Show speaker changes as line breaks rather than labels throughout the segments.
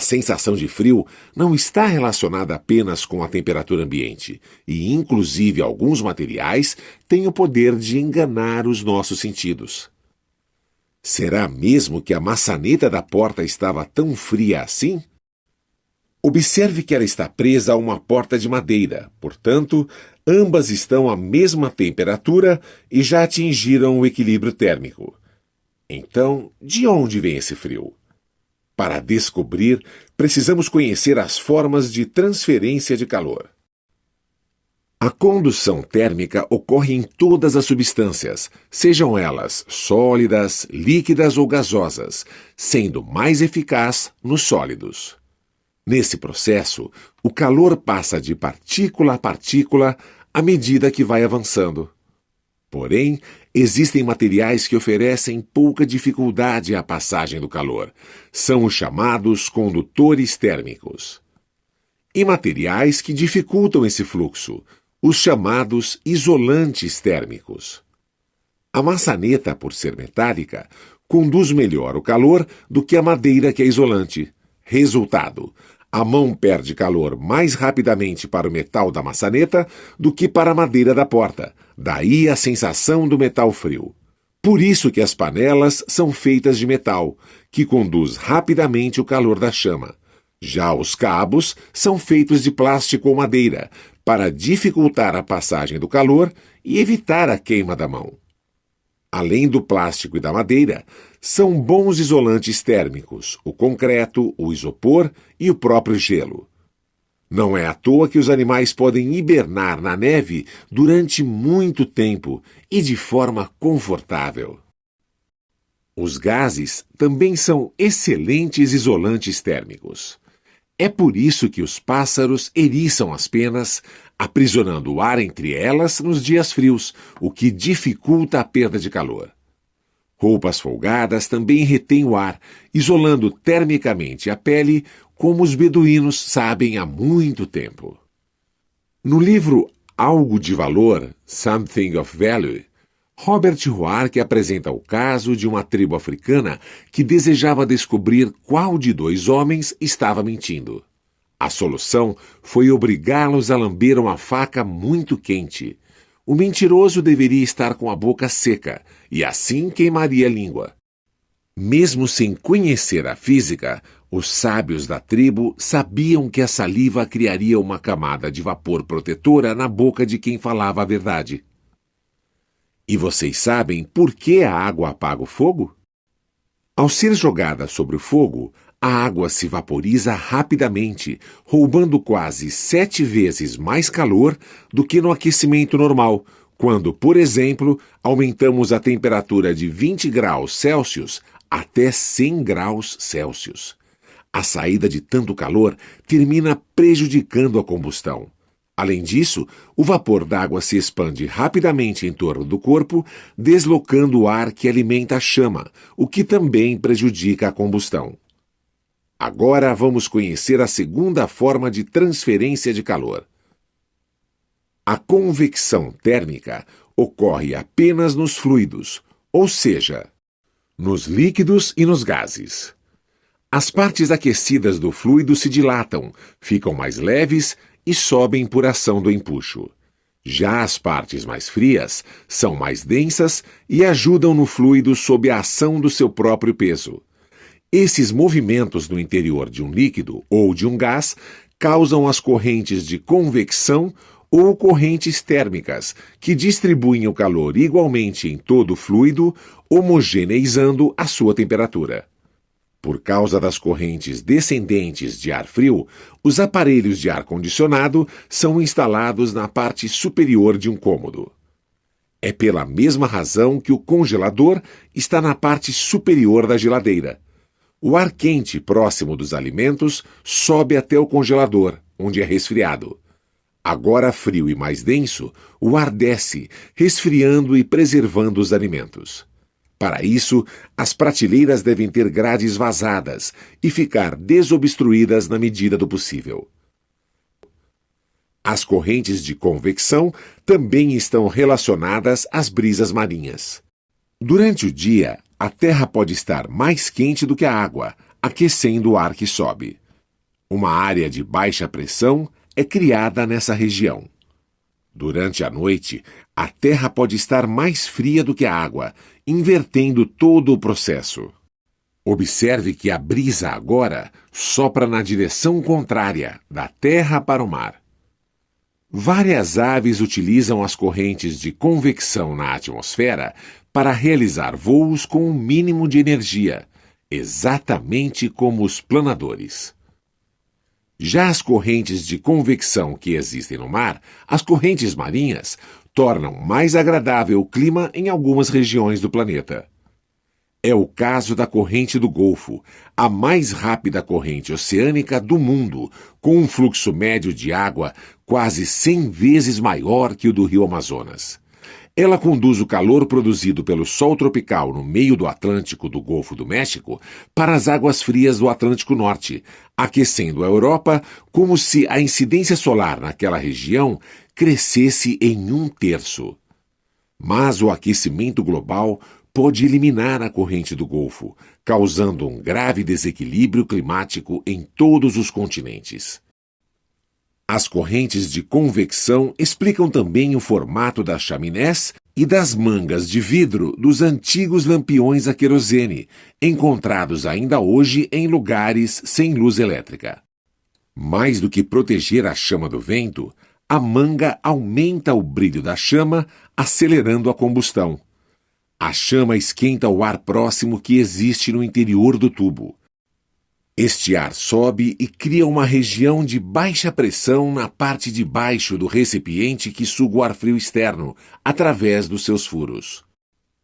sensação de frio não está relacionada apenas com a temperatura ambiente, e inclusive alguns materiais têm o poder de enganar os nossos sentidos. Será mesmo que a maçaneta da porta estava tão fria assim? Observe que ela está presa a uma porta de madeira, portanto, ambas estão à mesma temperatura e já atingiram o equilíbrio térmico. Então, de onde vem esse frio? Para descobrir, precisamos conhecer as formas de transferência de calor. A condução térmica ocorre em todas as substâncias, sejam elas sólidas, líquidas ou gasosas, sendo mais eficaz nos sólidos. Nesse processo, o calor passa de partícula a partícula à medida que vai avançando. Porém, existem materiais que oferecem pouca dificuldade à passagem do calor. São os chamados condutores térmicos. E materiais que dificultam esse fluxo, os chamados isolantes térmicos. A maçaneta, por ser metálica, conduz melhor o calor do que a madeira que é isolante. Resultado: a mão perde calor mais rapidamente para o metal da maçaneta do que para a madeira da porta. Daí a sensação do metal frio. Por isso que as panelas são feitas de metal, que conduz rapidamente o calor da chama. Já os cabos são feitos de plástico ou madeira, para dificultar a passagem do calor e evitar a queima da mão. Além do plástico e da madeira, são bons isolantes térmicos, o concreto, o isopor e o próprio gelo. Não é à toa que os animais podem hibernar na neve durante muito tempo e de forma confortável. Os gases também são excelentes isolantes térmicos. É por isso que os pássaros eriçam as penas, aprisionando o ar entre elas nos dias frios, o que dificulta a perda de calor. Roupas folgadas também retêm o ar, isolando termicamente a pele, como os beduínos sabem há muito tempo. No livro Algo de Valor, Something of Value, Robert Hooark apresenta o caso de uma tribo africana que desejava descobrir qual de dois homens estava mentindo. A solução foi obrigá-los a lamber uma faca muito quente. O mentiroso deveria estar com a boca seca, e assim queimaria a língua. Mesmo sem conhecer a física, os sábios da tribo sabiam que a saliva criaria uma camada de vapor protetora na boca de quem falava a verdade. E vocês sabem por que a água apaga o fogo? Ao ser jogada sobre o fogo, a água se vaporiza rapidamente, roubando quase 7 vezes mais calor do que no aquecimento normal, quando, por exemplo, aumentamos a temperatura de 20 graus Celsius até 100 graus Celsius. A saída de tanto calor termina prejudicando a combustão. Além disso, o vapor d'água se expande rapidamente em torno do corpo, deslocando o ar que alimenta a chama, o que também prejudica a combustão. Agora vamos conhecer a segunda forma de transferência de calor. A convecção térmica ocorre apenas nos fluidos, ou seja, nos líquidos e nos gases. As partes aquecidas do fluido se dilatam, ficam mais leves e sobem por ação do empuxo. Já as partes mais frias são mais densas e ajudam no fluido sob a ação do seu próprio peso. Esses movimentos no interior de um líquido ou de um gás causam as correntes de convecção ou correntes térmicas, que distribuem o calor igualmente em todo o fluido, homogeneizando a sua temperatura. Por causa das correntes descendentes de ar frio, os aparelhos de ar-condicionado são instalados na parte superior de um cômodo. É pela mesma razão que o congelador está na parte superior da geladeira. O ar quente próximo dos alimentos sobe até o congelador, onde é resfriado. Agora frio e mais denso, o ar desce, resfriando e preservando os alimentos. Para isso, as prateleiras devem ter grades vazadas e ficar desobstruídas na medida do possível. As correntes de convecção também estão relacionadas às brisas marinhas. Durante o dia, a terra pode estar mais quente do que a água, aquecendo o ar que sobe. Uma área de baixa pressão é criada nessa região. Durante a noite, a Terra pode estar mais fria do que a água, invertendo todo o processo. Observe que a brisa agora sopra na direção contrária, da Terra para o mar. Várias aves utilizam as correntes de convecção na atmosfera para realizar voos com um mínimo de energia, exatamente como os planadores. Já as correntes de convecção que existem no mar, as correntes marinhas, tornam mais agradável o clima em algumas regiões do planeta. É o caso da corrente do Golfo, a mais rápida corrente oceânica do mundo, com um fluxo médio de água quase 100 vezes maior que o do rio Amazonas. Ela conduz o calor produzido pelo Sol tropical no meio do Atlântico do Golfo do México para as águas frias do Atlântico Norte, aquecendo a Europa como se a incidência solar naquela região crescesse em 1/3. Mas o aquecimento global pode eliminar a corrente do Golfo, causando um grave desequilíbrio climático em todos os continentes. As correntes de convecção explicam também o formato das chaminés e das mangas de vidro dos antigos lampiões a querosene, encontrados ainda hoje em lugares sem luz elétrica. Mais do que proteger a chama do vento, a manga aumenta o brilho da chama, acelerando a combustão. A chama esquenta o ar próximo que existe no interior do tubo. Este ar sobe e cria uma região de baixa pressão na parte de baixo do recipiente que suga o ar frio externo, através dos seus furos.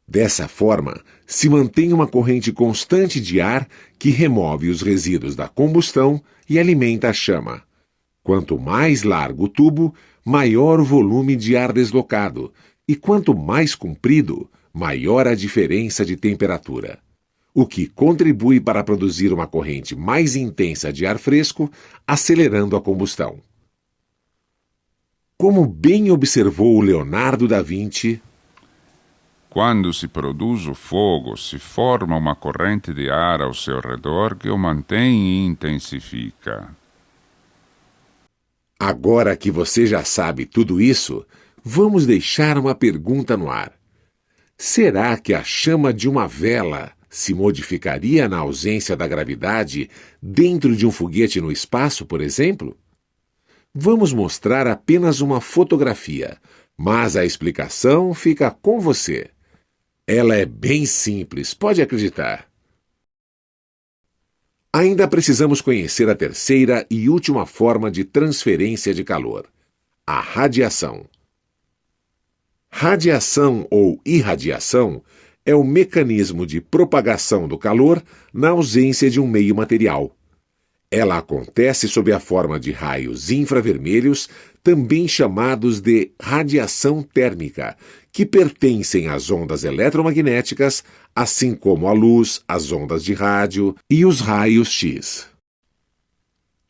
Dessa forma, se mantém uma corrente constante de ar que remove os resíduos da combustão e alimenta a chama. Quanto mais largo o tubo, maior o volume de ar deslocado, e quanto mais comprido, maior a diferença de temperatura, o que contribui para produzir uma corrente mais intensa de ar fresco, acelerando a combustão. Como bem observou Leonardo da Vinci,
quando se produz o fogo, se forma uma corrente de ar ao seu redor que o mantém e intensifica.
Agora que você já sabe tudo isso, vamos deixar uma pergunta no ar. Será que a chama de uma vela se modificaria na ausência da gravidade dentro de um foguete no espaço, por exemplo? Vamos mostrar apenas uma fotografia, mas a explicação fica com você. Ela é bem simples, pode acreditar. Ainda precisamos conhecer a terceira e última forma de transferência de calor, a radiação. Radiação ou irradiação é o mecanismo de propagação do calor na ausência de um meio material. Ela acontece sob a forma de raios infravermelhos, também chamados de radiação térmica, que pertencem às ondas eletromagnéticas, assim como a luz, as ondas de rádio e os raios X.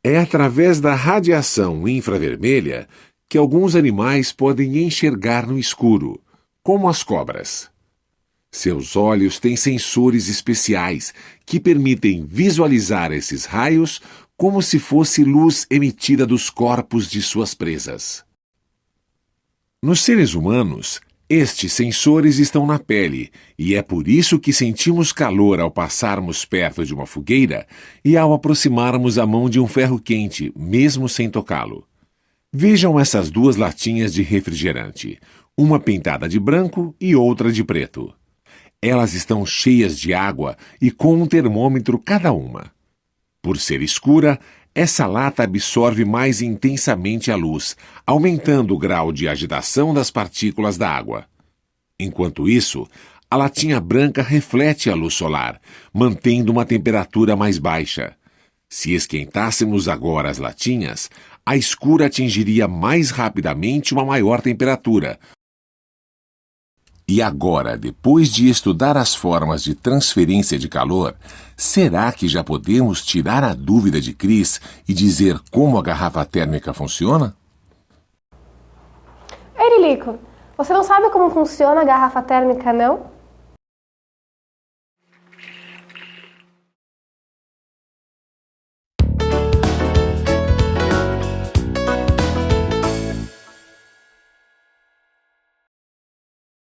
É através da radiação infravermelha que alguns animais podem enxergar no escuro, como as cobras. Seus olhos têm sensores especiais que permitem visualizar esses raios como se fosse luz emitida dos corpos de suas presas. Nos seres humanos, estes sensores estão na pele e é por isso que sentimos calor ao passarmos perto de uma fogueira e ao aproximarmos a mão de um ferro quente, mesmo sem tocá-lo. Vejam essas duas latinhas de refrigerante, uma pintada de branco e outra de preto. Elas estão cheias de água e com um termômetro cada uma. Por ser escura, essa lata absorve mais intensamente a luz, aumentando o grau de agitação das partículas da água. Enquanto isso, a latinha branca reflete a luz solar, mantendo uma temperatura mais baixa. Se esquentássemos agora as latinhas, a escura atingiria mais rapidamente uma maior temperatura. E agora, depois de estudar as formas de transferência de calor, será que já podemos tirar a dúvida de Cris e dizer como a garrafa térmica funciona?
Ei, Lilico, você não sabe como funciona a garrafa térmica, não?